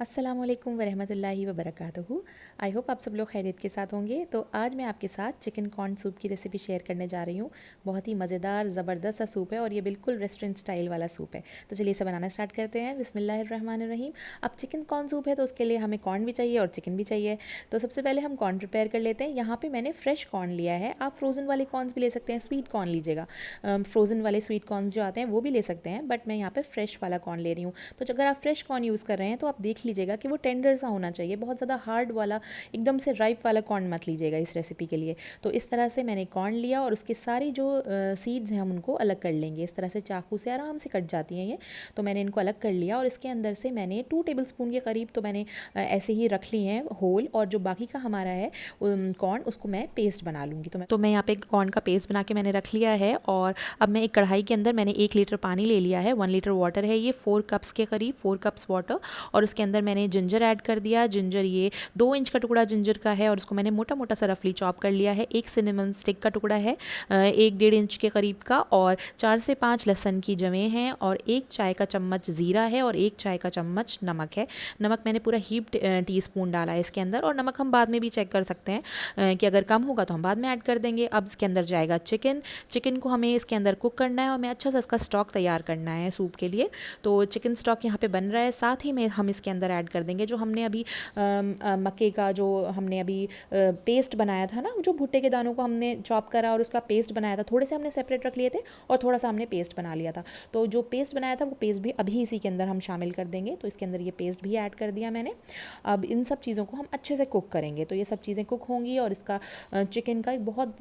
अस्सलामुअलैकुम वरहमतुल्लाहि वबरकातुहू। I hope आप सब लोग खैरियत के साथ होंगे। तो आज मैं आपके साथ चिकन कॉर्न सूप की रेसिपी शेयर करने जा रही हूँ। बहुत ही मज़ेदार ज़बरदस्त सा सूप है और ये बिल्कुल रेस्टोरेंट स्टाइल वाला सूप है। तो चलिए इसे बनाना स्टार्ट करते हैं। बिस्मिल्लाहिर्रहमानिर्रहीम। अब चिकन कॉर्न सूप है तो उसके लिए हमें कॉर्न भी चाहिए और चिकन भी चाहिए। तो सबसे पहले हम कॉर्न प्रिपेयर कर लेते हैं। यहाँ पर मैंने फ्रेश कॉर्न लिया है। आप फ्रोज़न वाले कॉर्नस भी ले सकते हैं, स्वीट कॉर्न लीजिएगा। फ्रोज़न वाले स्वीट कॉर्नस जो आते हैं वो भी ले सकते हैं, बट मैं यहाँ पर फ्रेश वाला कॉर्न ले रही हूँ। तो अगर आप फ्रेश कॉर्न यूज़ कर रहे हैं तो आप देख लीजिएगा कि वो टेंडर सा होना चाहिए, बहुत ज़्यादा हार्ड वाला एकदम से राइप वाला कॉर्न मत लीजिएगा इस रेसिपी के लिए। तो इस तरह से मैंने कॉर्न लिया और उसके सारी जो सीड्स हैं हम उनको अलग कर लेंगे। इस तरह से चाकू से आराम से कट जाती हैं ये। तो मैंने इनको अलग कर लिया और इसके अंदर से मैंने 2 टेबलस्पून के करीब तो मैंने ऐसे ही रख ली हैं होल, और जो बाकी का हमारा है कॉर्न उसको मैं पेस्ट बना लूँगी। तो मैं यहाँ पे कॉर्न का पेस्ट बना के मैंने रख लिया है। और अब मैं एक कढ़ाई के अंदर मैंने 1 लीटर पानी ले लिया है। 1 लीटर वाटर है ये, 4 कप्स के करीब, 4 कप्स वाटर। और उसके अंदर मैंने जिंजर ऐड कर दिया। जिंजर ये 2 इंच का टुकड़ा जिंजर का है और उसको मैंने मोटा मोटा सा रफली चॉप कर लिया है। एक सिनेमन स्टिक का टुकड़ा है 1-1.5 इंच के करीब का, और 4 से 5 लहसुन की जवें हैं, और 1 चाय का चम्मच ज़ीरा है, और 1 चाय का चम्मच नमक है। नमक मैंने पूरा हीप टीस्पून डाला है इसके अंदर, और नमक हम बाद में भी चेक कर सकते हैं कि अगर कम होगा तो हम बाद में ऐड कर देंगे। अब इसके अंदर जाएगा चिकन। चिकन को हमें इसके अंदर कुक करना है और हमें अच्छा सा इसका स्टॉक तैयार करना है सूप के लिए। तो चिकन स्टॉक यहाँ पे बन रहा है। साथ ही में हम इसके अंदर ऐड कर देंगे जो हमने अभी मक्के का जो हमने अभी पेस्ट बनाया था ना, जो भुट्टे के दानों को हमने चॉप करा और उसका पेस्ट बनाया था। थोड़े से हमने सेपरेट रख लिए थे और थोड़ा सा हमने पेस्ट बना लिया था। तो जो पेस्ट बनाया था वो पेस्ट भी अभी इसी के अंदर हम शामिल कर देंगे। तो इसके अंदर ये पेस्ट भी ऐड कर दिया मैंने। अब इन सब चीज़ों को हम अच्छे से कुक करेंगे। तो ये सब चीज़ें कुक होंगी और इसका चिकन का एक बहुत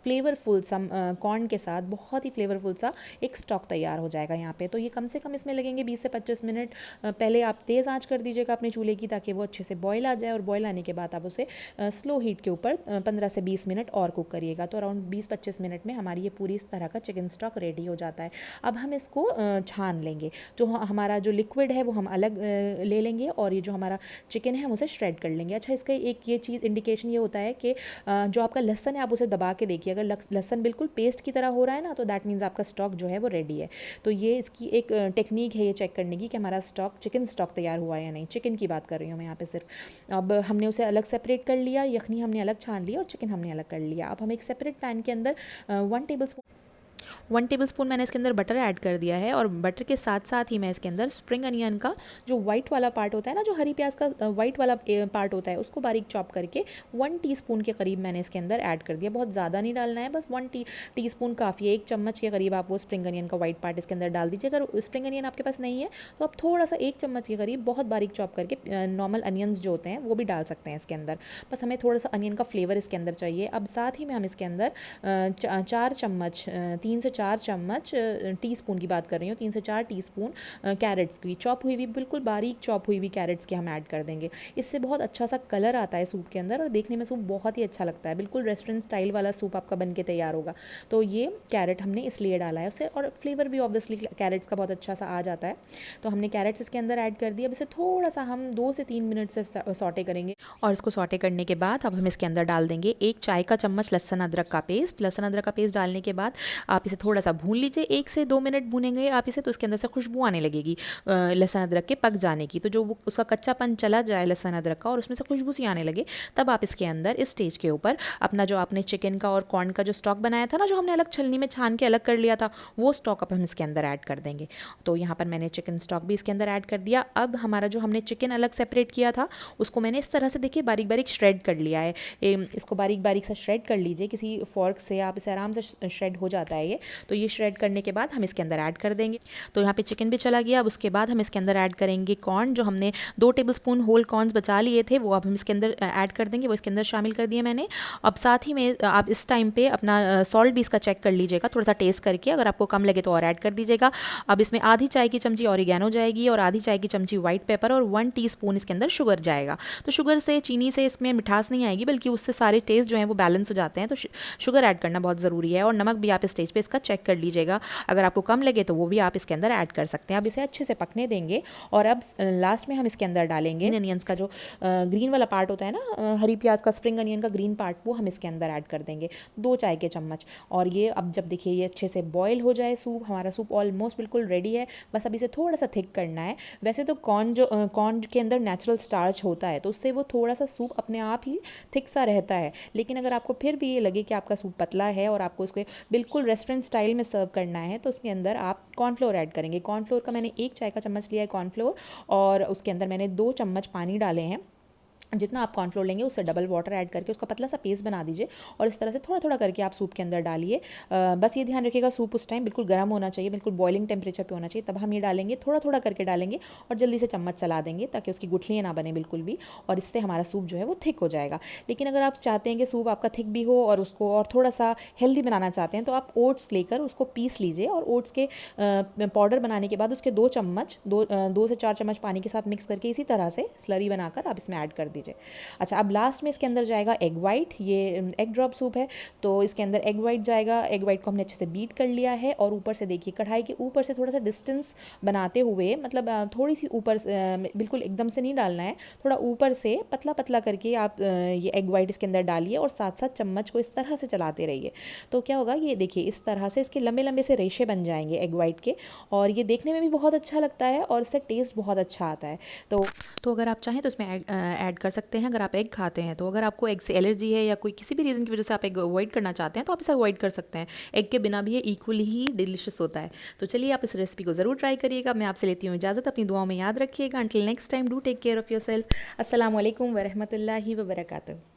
फ्लेवरफुल सा कॉर्न के साथ बहुत ही फ्लेवरफुल सा एक स्टॉक तैयार हो जाएगा यहाँ पे। तो ये कम से कम इसमें लगेंगे 20 से 25 मिनट। पहले आप तेज़ आंच कर दीजिएगा अपने चूल्हे की, ताकि वो अच्छे से बॉयल आ जाए, और बॉयल आने के बाद आप उसे स्लो हीट के ऊपर 15 से 20 मिनट और कुक करिएगा। तो अराउंड 20-25 मिनट में हमारी ये पूरी इस तरह का चिकन स्टॉक रेडी हो जाता है। अब हम इसको छान लेंगे। जो हमारा जो लिक्विड है वो हम अलग ले लेंगे, और ये जो हमारा चिकन है हम उसे श्रेड कर लेंगे। अच्छा, इसका एक ये चीज़ इंडिकेशन ये होता है कि जो आपका लहसन है आप उसे दबा के देखिए। अगर लहसन बिल्कुल पेस्ट की तरह हो रहा है ना, तो दैट मीन्स आपका स्टॉक जो है वो रेडी है। तो ये इसकी एक टेक्निक है ये चेक करने की कि हमारा स्टॉक चिकन स्टॉक तैयार हुआ है या नहीं। चिकन की बात कर रही हूँ मैं यहाँ पे सिर्फ। अब हमने उसे अलग सेपरेट कर लिया, यखनी हमने अलग छान लिया और चिकन हमने अलग कर लिया। अब हम एक सेपरेट पैन के अंदर 1 टेबलस्पून मैंने इसके अंदर बटर ऐड कर दिया है, और बटर के साथ साथ ही मैं इसके अंदर स्प्रिंग अनियन का जो वाइट वाला पार्ट होता है ना, जो हरी प्याज का वाइट वाला पार्ट होता है, उसको बारीक चॉप करके 1 टीस्पून के करीब मैंने इसके अंदर ऐड कर दिया। बहुत ज़्यादा नहीं डालना है, बस 1 टीस्पून काफ़ी है। 1 चम्मच के करीब आप वो स्प्रिंग अनियन का वाइट पार्ट इसके अंदर डाल दीजिए। अगर स्प्रिंग अनियन आपके पास नहीं है तो आप थोड़ा सा 1 चम्मच के करीब बहुत बारीक चॉप करके नॉर्मल अनियंस जो होते हैं वो भी डाल सकते हैं इसके अंदर। बस हमें थोड़ा सा अनियन का फ्लेवर इसके अंदर चाहिए। अब साथ ही में हम इसके अंदर 4 चम्मच 3 से 4 चम्मच टीस्पून की बात कर रही हूँ, 3 से 4 टीस्पून कैरेट्स की चॉप हुई हुई, बिल्कुल बारीक चॉप हुई हुई कैरेट्स की हम ऐड कर देंगे। इससे बहुत अच्छा सा कलर आता है सूप के अंदर और देखने में सूप बहुत ही अच्छा लगता है। बिल्कुल रेस्टोरेंट स्टाइल वाला सूप आपका बन के तैयार होगा। तो ये कैरेट हमने इसलिए डाला है उससे, और फ्लेवर भी ऑब्वियसली कैरेट्स का बहुत अच्छा सा आ जाता है। तो हमने कैरेट्स इसके अंदर ऐड कर दिया। अब इसे थोड़ा सा हम 2 से 3 मिनट से सॉटे करेंगे, और इसको सॉटे करने के बाद अब हम इसके अंदर डाल देंगे 1 चाय का चम्मच लहसुन अदरक का पेस्ट। लहसुन अदरक का पेस्ट डालने के बाद आप इसे थोड़ा सा भून लीजिए। 1 से 2 मिनट भूनेंगे आप इसे, तो इसके अंदर से खुशबू आने लगेगी लहसुन अदरक के पक जाने की। तो जो उसका कच्चापन चला जाए लहसुन अदरक का और उसमें से खुशबू सी आने लगे, तब आप इसके अंदर इस स्टेज के ऊपर अपना जो आपने चिकन का और कॉर्न का जो स्टॉक बनाया था ना, जो हमने अलग छलनी में छान के अलग कर लिया था, वो स्टॉक अब हम इसके अंदर ऐड कर देंगे। तो यहाँ पर मैंने चिकन स्टॉक भी इसके अंदर ऐड कर दिया। अब हमारा जो हमने चिकन अलग सेपरेट किया था उसको मैंने इस तरह से देखिए बारीक बारीक श्रेड कर लिया है। इसको बारीक बारीक सा श्रेड कर लीजिए किसी फॉर्क से, आप इसे आराम से श्रेड हो जाता है ये। तो ये श्रेड करने के बाद हम इसके अंदर ऐड कर देंगे। तो यहाँ पे चिकन भी चला गया। अब उसके बाद हम इसके अंदर ऐड करेंगे कॉर्न। जो हमने 2 टेबलस्पून होल कॉर्न्स बचा लिए थे वो अब हम इसके अंदर ऐड कर देंगे, वो इसके अंदर शामिल कर दिए मैंने। अब साथ ही में आप इस टाइम पे अपना सॉल्ट भी इसका चेक कर लीजिएगा, थोड़ा सा टेस्ट करके, अगर आपको कम लगे तो और ऐड कर दीजिएगा। अब इसमें आधी चाय की चमची ऑरिगेनो जाएगी और आधी चाय की चमची व्हाइट पेपर और 1 टीस्पून इसके अंदर शुगर जाएगा। तो शुगर से, चीनी से इसमें मिठास नहीं आएगी, बल्कि उससे सारे टेस्ट जो हैं वो बैलेंस हो जाते हैं। तो शुगर ऐड करना बहुत ज़रूरी है, और नमक भी आप इस स्टेज पे इसका चेक कर लीजिएगा, अगर आपको कम लगे तो वो भी आप इसके अंदर ऐड कर सकते हैं। अब इसे अच्छे से पकने देंगे और अब लास्ट में हम इसके अंदर डालेंगे अनियंस का जो ग्रीन वाला पार्ट होता है ना, हरी प्याज का, स्प्रिंग अनियन का ग्रीन पार्ट, वो हम इसके अंदर ऐड कर देंगे 2 चाय के चम्मच। और ये अब जब देखिए ये अच्छे से बॉयल हो जाए सूप, हमारा सूप ऑलमोस्ट बिल्कुल रेडी है, बस अब इसे थोड़ा सा थिक करना है। वैसे तो कॉर्न के अंदर नेचुरल स्टार्च होता है तो उससे वो थोड़ा सा सूप अपने आप ही थिक सा रहता है, लेकिन अगर आपको फिर भी ये लगे कि आपका सूप पतला है और आपको इसको बिल्कुल रेस्टोरेंट स्टाइल में सर्व करना है तो उसके अंदर आप कॉर्नफ्लोर ऐड करेंगे। कॉर्नफ्लोर का मैंने 1 चाय का चम्मच लिया है कॉर्नफ्लोर, और उसके अंदर मैंने 2 चम्मच पानी डाले हैं। जितना आप कॉर्नफ्लोर लेंगे उससे डबल वाटर ऐड करके उसका पतला सा पेस्ट बना दीजिए और इस तरह से थोड़ा थोड़ा करके आप सूप के अंदर डालिए। बस ये ध्यान रखिएगा सूप उस टाइम बिल्कुल गर्म होना चाहिए, बिल्कुल बॉइलिंग टेम्परेचर पे होना चाहिए, तब हम ये डालेंगे, थोड़ा थोड़ा करके डालेंगे और जल्दी से चम्मच चला देंगे ताकि उसकी गुठलियाँ ना बने बिल्कुल भी, और इससे हमारा सूप जो है वो थिक हो जाएगा। लेकिन अगर आप चाहते हैं कि सूप आपका थिक भी हो और उसको और थोड़ा सा हेल्दी बनाना चाहते हैं तो आप ओट्स लेकर उसको पीस लीजिए और ओट्स के पाउडर बनाने के बाद उसके 2 चम्मच 2 से 4 चम्मच पानी के साथ मिक्स करके इसी तरह से स्लरी बनाकर आप इसमें ऐड कर दीजिए। अच्छा, अब लास्ट में इसके अंदर जाएगा एग वाइट। ये एग ड्रॉप सूप है तो इसके अंदर एग वाइट जाएगा। एग वाइट को हमने अच्छे से बीट कर लिया है और ऊपर से देखिए कढ़ाई के ऊपर से थोड़ा सा डिस्टेंस बनाते हुए, मतलब थोड़ी सी ऊपर, बिल्कुल एकदम से नहीं डालना है, थोड़ा ऊपर से पतला पतला करके आप ये एग वाइट इसके अंदर डालिए और साथ साथ चम्मच को इस तरह से चलाते रहिए। तो क्या होगा, ये देखिए इस तरह से इसके लंबे लंबे से रेशे बन जाएंगे एग वाइट के, और ये देखने में भी बहुत अच्छा लगता है और इससे टेस्ट बहुत अच्छा आता है। तो अगर आप चाहें तो इसमें ऐड कर सकते हैं अगर आप एग खाते हैं तो। अगर आपको एग से एलर्जी है या कोई किसी भी रीज़न की वजह से आप एग अवॉइड करना चाहते हैं तो आप इसे अवॉइड कर सकते हैं। एग के बिना भी ये इक्वली ही डिलिशियस होता है। तो चलिए आप इस रेसिपी को ज़रूर ट्राई करिएगा। मैं आपसे लेती हूँ इजाज़त, अपनी दुआओं में याद रखिएगा। Until next time, do take care of yourself. अस्सलाम वालेकुम वरहमतुल्लाहि वबरकातुहू।